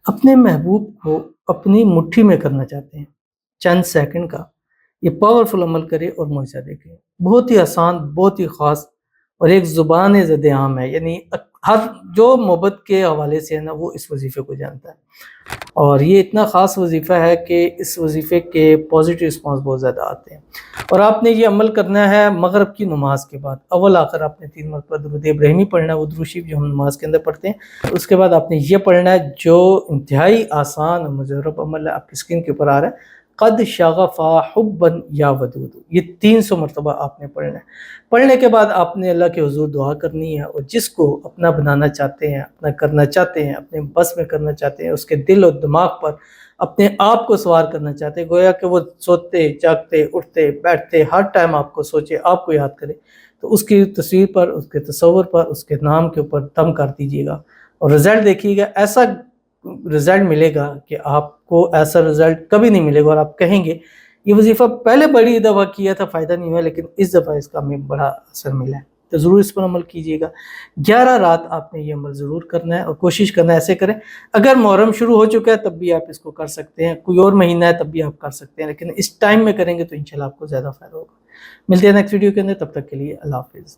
اپنے محبوب کو اپنی مٹھی میں کرنا چاہتے ہیں، چند سیکنڈ کا یہ پاورفل عمل کرے اور معجزہ دیکھیں۔ بہت ہی آسان، بہت ہی خاص اور ایک زبان زد عام ہے، یعنی ہر جو محبت کے حوالے سے ہے نا وہ اس وظیفے کو جانتا ہے، اور یہ اتنا خاص وظیفہ ہے کہ اس وظیفے کے پازیٹیو رسپانس بہت زیادہ آتے ہیں۔ اور آپ نے یہ عمل کرنا ہے مغرب کی نماز کے بعد، اول آخر آپ نے 3 مرتبہ درود ابراہیمی پڑھنا ہے، وہ درود شریف جو ہم نماز کے اندر پڑھتے ہیں۔ اس کے بعد آپ نے یہ پڑھنا ہے جو انتہائی آسان اور مجرب عمل ہے، آپ کی اسکرین کے اوپر آ رہا ہے، قد شغفا حبا یا ودود، یہ 300 مرتبہ آپ نے پڑھنا ہے۔ پڑھنے کے بعد آپ نے اللہ کے حضور دعا کرنی ہے، اور جس کو اپنا بنانا چاہتے ہیں، اپنا کرنا چاہتے ہیں، اپنے بس میں کرنا چاہتے ہیں، اس کے دل اور دماغ پر اپنے آپ کو سوار کرنا چاہتے ہیں، گویا کہ وہ سوتے جاگتے اٹھتے بیٹھتے ہر ٹائم آپ کو سوچے، آپ کو یاد کرے، تو اس کی تصویر پر، اس کے تصور پر، اس کے نام کے اوپر دم کر دیجیے گا، اور رزلٹ دیکھیے گا۔ ایسا رزلٹ ملے گا کہ آپ کو ایسا رزلٹ کبھی نہیں ملے گا، اور آپ کہیں گے یہ وظیفہ پہلے بڑی دفعہ کیا تھا فائدہ نہیں ہوا، لیکن اس دفعہ اس کا ہمیں بڑا اثر ملا ہے۔ تو ضرور اس پر عمل کیجیے گا۔ 11 رات آپ نے یہ عمل ضرور کرنا ہے، اور کوشش کرنا ہے ایسے کریں۔ اگر محرم شروع ہو چکا ہے تب بھی آپ اس کو کر سکتے ہیں، کوئی اور مہینہ ہے تب بھی آپ کر سکتے ہیں، لیکن اس ٹائم میں کریں گے تو انشاءاللہ آپ کو زیادہ فائدہ ہوگا۔ ملتے ہیں نیکسٹ ویڈیو کے اندر، تب تک کے لیے اللہ حافظ۔